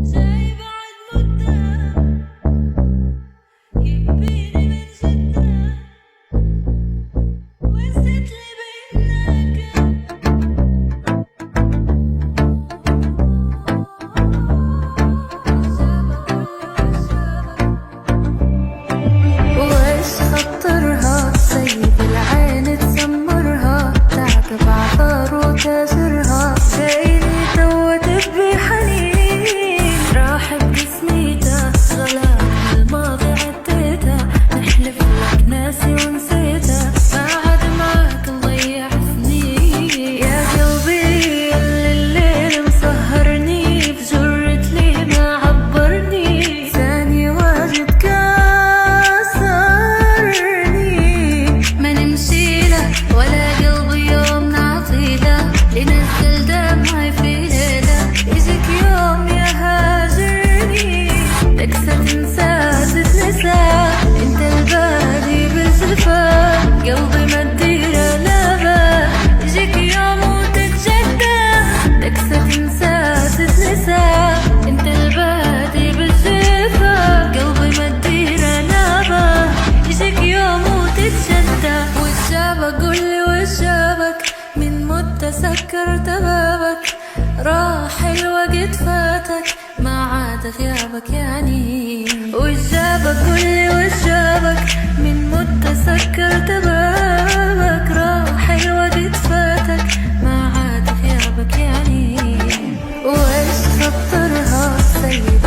زي بعد مدة يكفيني من جدة وزدت لي وإيش خطرها سيب العين تسمرها تعقب عطار وتاجرها جايني توت بحنين راح بجسميته غلاك الماضي عديته نحلف لك ناسي ونسيته ما عاد معاك نضيع سنين يا قلبي الليل مسهرني بجرة ليه ما عبرني ثاني واجد ولا قلبي يوم نعطي له لنزل دمعي في ليلة يجيك يوم يا هاجرني تكسر تنسى تتنسى انت البادي بالزفا قلبي ما تديره لابا يجيك يوم وتتجدى تكسر تنسى تتنسى انت البادي بالزفا قلبي ما تديره لابا يجيك يوم وتتجدى وشابك قولي وشابك من مدة سكرت بابك راح الوقت فاتك ما عاد غيابك يعني وشابك قولي وشابك من مدة سكرت بابك راح الوقت فاتك ما عاد غيابك يعني وإيش خطرها سيد